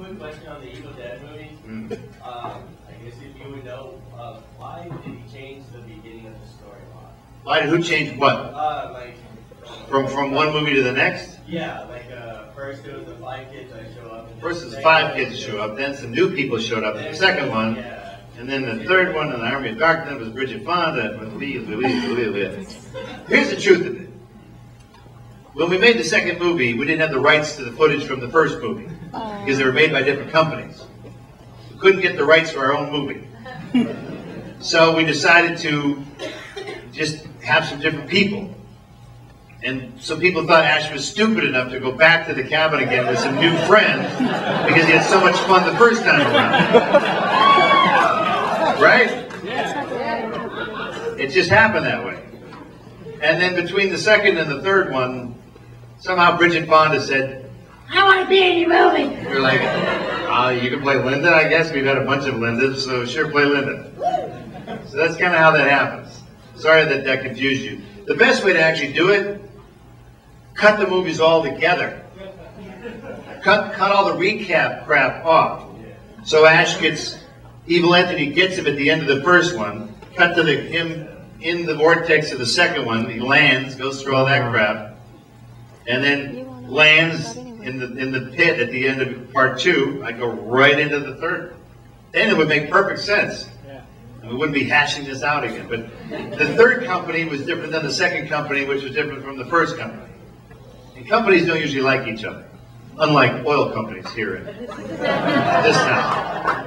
quick question on the Evil Dead movie. I guess if you would know, why did he change the beginning of the storyline? Why? Who changed what? Like from one movie to the next? Yeah, like first it was the 5 kids that show up. First it was 5 kids show up, then some new people showed up in the second one, and then the third one in the Army of Darkness was Bridget Fonda. Here's the truth of it. When we made the second movie, we didn't have the rights to the footage from the first movie because they were made by different companies. We couldn't get the rights to our own movie. So we decided to just have some different people. And some people thought Ash was stupid enough to go back to the cabin again with some new friends because he had so much fun the first time around. Right? It just happened that way. And then between the second and the third one, somehow Bridget Fonda said, "I want to be in your movie." We're like, you can play Linda, I guess. We've had a bunch of Lindas, so sure, play Linda. So that's kind of how that happens. Sorry that confused you. The best way to actually do it, cut the movies all together. Cut all the recap crap off. So Ash gets, Evil Entity gets him at the end of the first one. Cut to him in the vortex of the second one. He lands, goes through all that crap, and then lands in the pit at the end of part 2. I go right into the third. Then it would make perfect sense. We wouldn't be hashing this out again. But the third company was different than the second company, which was different from the first company. And companies don't usually like each other, unlike oil companies here in this town,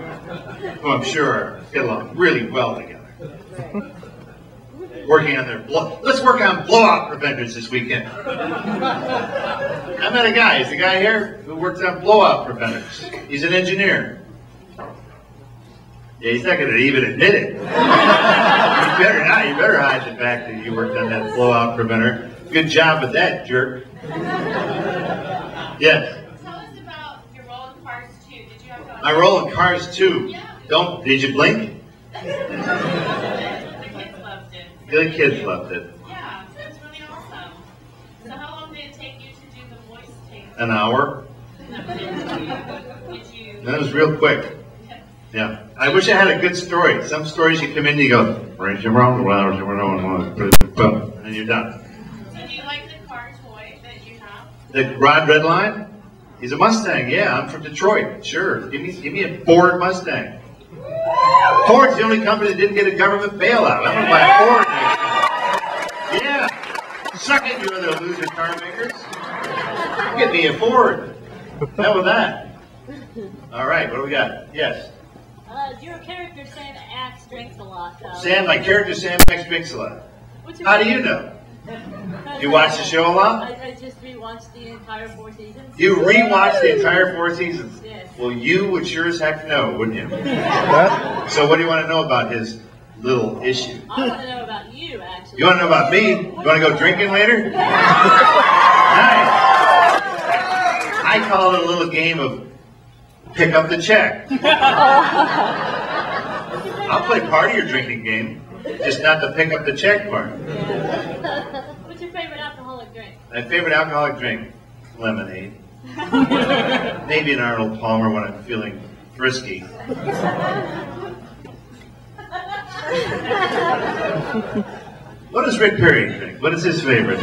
who I'm sure get along really well together. Working on their let's work on blowout preventers this weekend. I met a guy. He's the guy here who works on blowout preventers. He's an engineer. Yeah, he's not going to even admit it. You better not. You better hide the fact that you worked on that blowout preventer. Good job with that, jerk. Yes. Tell us about your role in Cars 2. Did you have My role in Cars 2. Yeah. Did you blink? The kids loved it. The kids loved it. Yeah, it's really awesome. So how long did it take you to do the voice tape? An hour. Did you? That was real quick. Yeah. I wish I had a good story. Some stories you come in and you go, and then you're done. So do you like the car toy that you have? The Rod Redline? He's a Mustang. Yeah, I'm from Detroit. Sure. Give me a Ford Mustang. Ford's the only company that didn't get a government bailout. I'm going to buy a Ford. Yeah. Suck it, you other loser car makers. Get me a Ford. How about that? All right, what do we got? Yes. Your character, Sam Axe, drinks a lot. My character, Sam Axe, drinks a lot. How do you know? You watch the show a lot? I just rewatched the entire 4 seasons. You rewatched the entire 4 seasons? Yes. Well, you would sure as heck know, wouldn't you? So what do you want to know about his little issue? I want to know about you, actually. You want to know about me? You want to go drinking later? Nice. I call it a little game of pick up the check. I'll play part of your drinking game, just not the pick up the check part. What's your favorite alcoholic drink? My favorite alcoholic drink? Lemonade. Maybe an Arnold Palmer when I'm feeling frisky. What does Rick Perry drink? What is his favorite?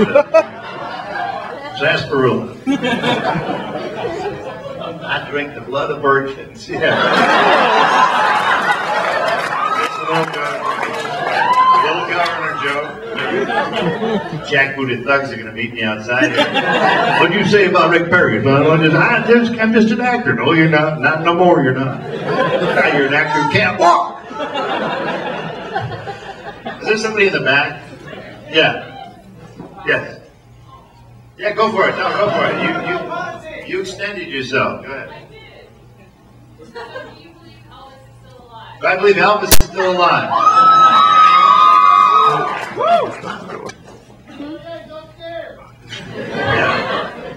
Sarsaparilla. I drink the blood of virgins. Yeah. Little governor Joe. Jackbooted thugs are going to meet me outside. What do you say about Rick Perry? I'm just an actor. No, you're not. Not no more. You're not. Now you're an actor who can't walk. Is there somebody in the back? Yeah. Yes. Yeah, go for it. No, go for it. You extended yourself. Go ahead. I did. So do you believe Elvis is still alive? I believe Elvis is still alive.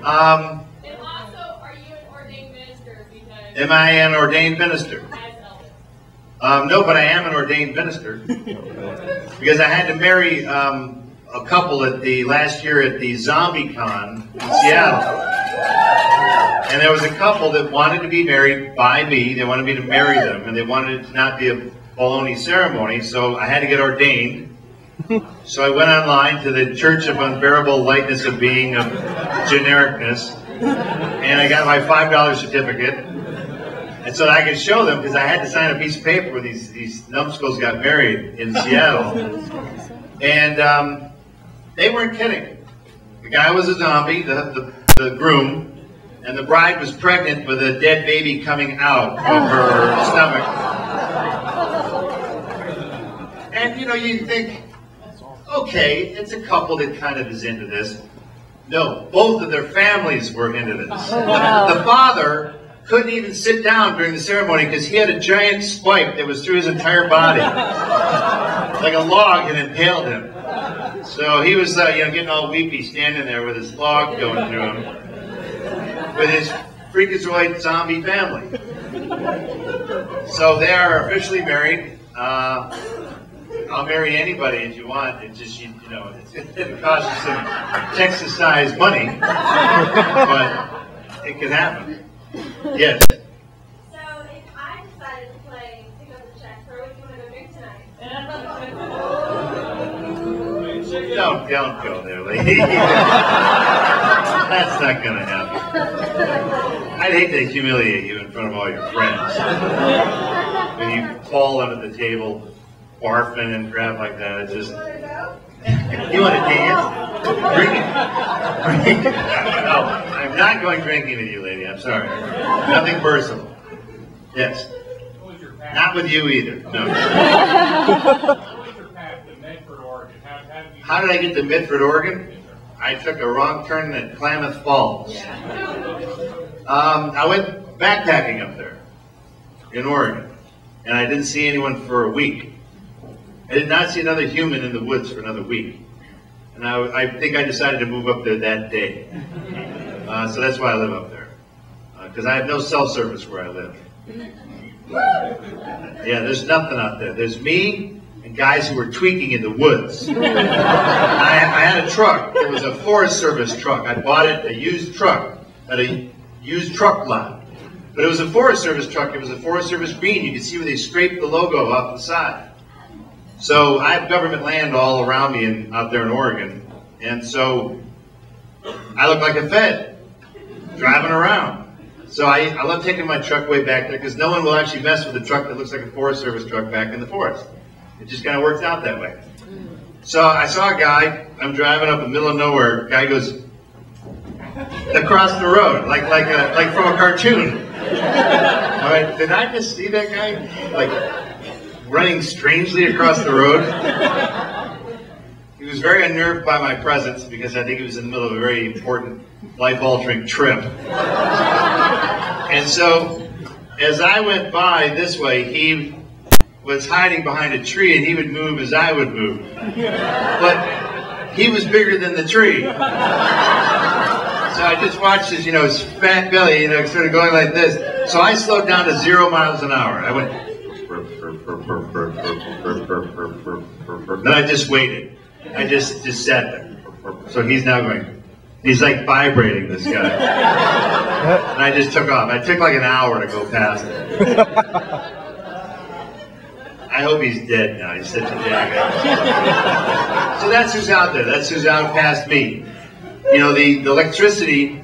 Yeah. And also, are you an ordained minister? Because Am I an ordained minister? as Elvis. No, but I am an ordained minister because I had to marry a couple at the last year at the Zombie Con in Seattle. And there was a couple that wanted to be married by me. They wanted me to marry them, and they wanted it to not be a baloney ceremony, so I had to get ordained. So I went online to the Church of Unbearable Lightness of Being of Genericness, and I got my $5 certificate. And so I could show them, because I had to sign a piece of paper where these numbskulls got married in Seattle. And they weren't kidding. The guy was a zombie, the groom, and the bride was pregnant with a dead baby coming out of her stomach. And you know, you think, okay, it's a couple that kind of is into this. No, both of their families were into this. The father couldn't even sit down during the ceremony because he had a giant spike that was through his entire body. Like a log had impaled him. So he was you know, getting all weepy standing there with his log going through him, with his freakazoid zombie family. So they are officially married. I'll marry anybody if you want. It just, you know, it costs you some Texas-sized money, but it can happen. Yes. So if I decided to play Pick Up the Check, where would you want to go drink tonight? Don't go there, lady. That's not going to happen. I'd hate to humiliate you in front of all your friends. When you fall under the table, barfing and crap like that, it's just... You want to dance? Drink. No, I'm not going drinking with you, lady. I'm sorry. Nothing personal. Yes. Not with you either. No. How did I get to Medford, Oregon? I took a wrong turn at Klamath Falls. I went backpacking up there in Oregon, and I didn't see anyone for a week. I did not see another human in the woods for another week. And I think I decided to move up there that day. So that's why I live up there. Because I have no cell service where I live. Yeah, there's nothing out there. There's me and guys who were tweaking in the woods. I had a truck. It was a Forest Service truck. I bought it, a used truck, at a used truck lot. But it was a Forest Service truck. It was a Forest Service green. You could see where they scraped the logo off the side. So I have government land all around me out there in Oregon, and so I look like a Fed driving around. So I love taking my truck way back there because no one will actually mess with a truck that looks like a Forest Service truck back in the forest. It just kind of works out that way. So I saw a guy, I'm driving up in the middle of nowhere, guy goes across the road, like from a cartoon. All right, did I just see that guy? Like, running strangely across the road. He was very unnerved by my presence because I think he was in the middle of a very important, life-altering trip. And so, as I went by this way, he was hiding behind a tree and he would move as I would move. But he was bigger than the tree. So I just watched his, his fat belly, sort of going like this. So I slowed down to 0 miles an hour. I went... Then I just waited. I just sat there. So he's now going, he's like vibrating, this guy. And I just took off. I took like an hour to go past him. I hope he's dead now. He's such a dead guy. So that's who's out there. That's who's out past me. The electricity,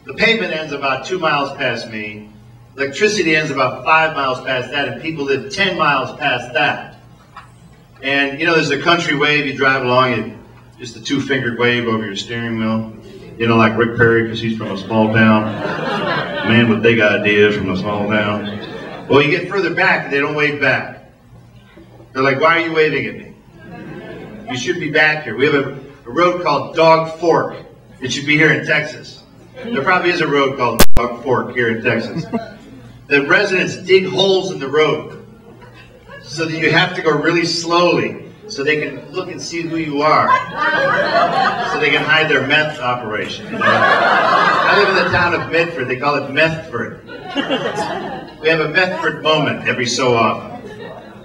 the pavement ends about 2 miles past me. Electricity ends about 5 miles past that, and people live 10 miles past that. And there's a country wave. You drive along, just a 2-fingered wave over your steering wheel. Like Rick Perry, because he's from a small town. Man with big ideas from a small town. Well, you get further back, and they don't wave back. They're like, "Why are you waving at me? You should be back here. We have a road called Dog Fork. It should be here in Texas." There probably is a road called Dog Fork here in Texas. The residents dig holes in the road so that you have to go really slowly so they can look and see who you are, so they can hide their meth operation. I live in the town of Medford. They call it Methford. We have a Methford moment every so often.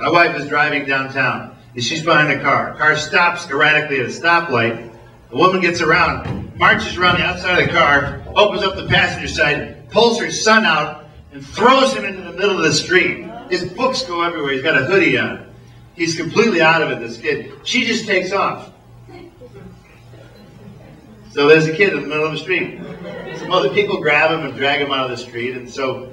My wife is driving downtown, and she's behind a car. Car stops erratically at a stoplight. The woman gets around, marches around the outside of the car, opens up the passenger side, pulls her son out, and throws him into the middle of the street. His books go everywhere. He's got a hoodie on. He's completely out of it, this kid. She just takes off. So there's a kid in the middle of the street. Some other people grab him and drag him out of the street, and so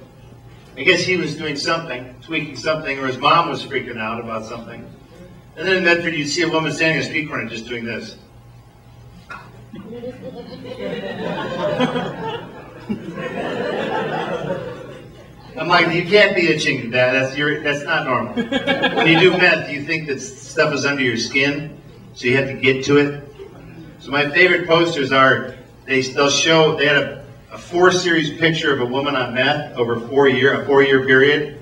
I guess he was doing something, tweaking something, or his mom was freaking out about something. And then in Medford, you'd see a woman standing on a street corner just doing this. I'm like, you can't be itching, Dad. That's not normal. When you do meth, you think that stuff is under your skin, so you have to get to it. So my favorite posters are, they had a 4-series picture of a woman on meth over a 4-year period.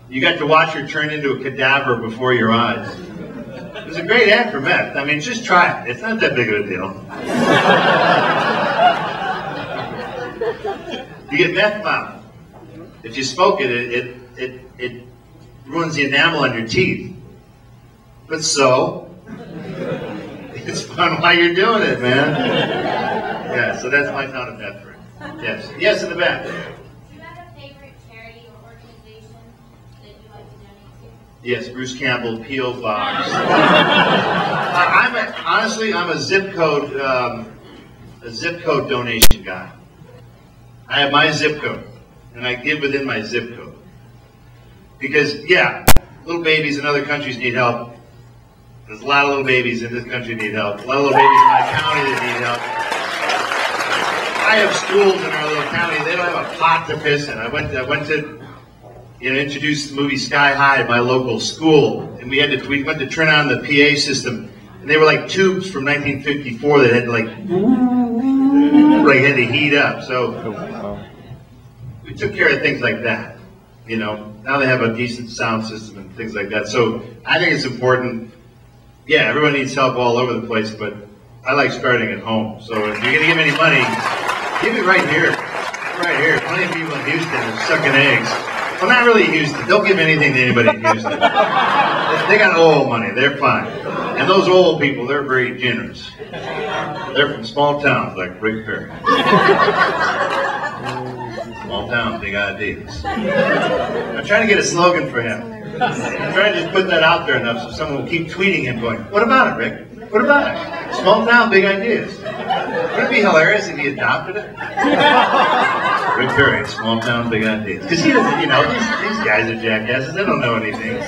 You got to watch her turn into a cadaver before your eyes. It was a great ad for meth. I mean, just try it. It's not that big of a deal. You get meth mouth. If you smoke it, it ruins the enamel on your teeth. But so, it's fun while you're doing it, man. Yeah, so that's my town of Medford. Yes. Yes, in the back. Do you have a favorite charity or organization that you like to donate to? Yes, Bruce Campbell, P.O. Box. Honestly, I'm a zip code donation guy. I have my zip code, and I give within my zip code. Because, yeah, little babies in other countries need help. There's a lot of little babies in this country that need help. A lot of little babies in my county that need help. I have schools in our little county. They don't have a pot to piss in. I went to introduce the movie Sky High at my local school, and we went to turn on the PA system, and they were like tubes from 1954 that had had to heat up. So we took care of things like that. You know, now they have a decent sound system and things like that. So I think it's important. Yeah, everyone needs help all over the place, but I like starting at home. So if you're going to give me any money, give it right here. Right here. Plenty of people in Houston are sucking eggs. Well, not really Houston. Don't give anything to anybody in Houston. They got oil money. They're fine. And those old people, they're very generous. They're from small towns like Rick Perry. Small town, big ideas. I'm trying to get a slogan for him. I'm trying to just put that out there enough so someone will keep tweeting him going, what about it, Rick? What about it? Small town, big ideas. Wouldn't it be hilarious if he adopted it? Rick Perry, small town, big ideas. Because he doesn't, these guys are jackasses. They don't know anything.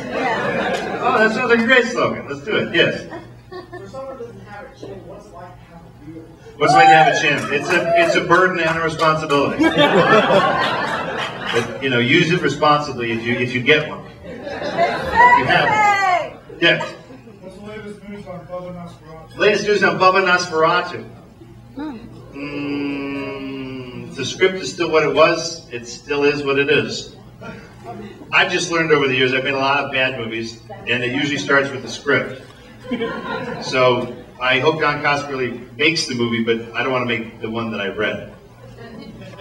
Oh, that sounds like a great slogan. Let's do it. Yes. For someone who doesn't have a chin, what's like to have a beard? What's like to have a chin? It's a burden and a responsibility. But, use it responsibly if you get one. You have it. Yes. What's the latest news on Bubba Nosferatu? Latest news on Bubba Nosferatu. The script is still what it was. It still is what it is. I've just learned over the years, I've made a lot of bad movies, and it usually starts with the script. So I hope Don Coscarelli makes the movie, but I don't want to make the one that I read.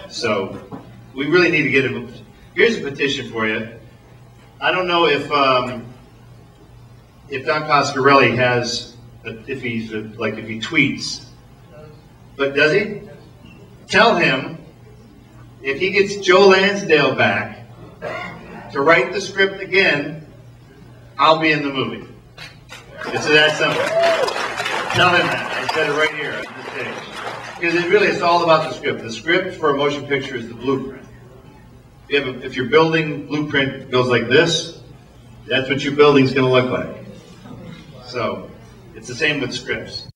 So we really need to get him. Here's a petition for you. I don't know if Don Coscarelli has, if he tweets, but does he? Tell him if he gets Joe Lansdale back to write the script again, I'll be in the movie. It's that simple. Tell him that. I said it right here on this page. Because it's all about the script. The script for a motion picture is the blueprint. If your building blueprint goes like this, that's what your building's going to look like. So it's the same with scripts.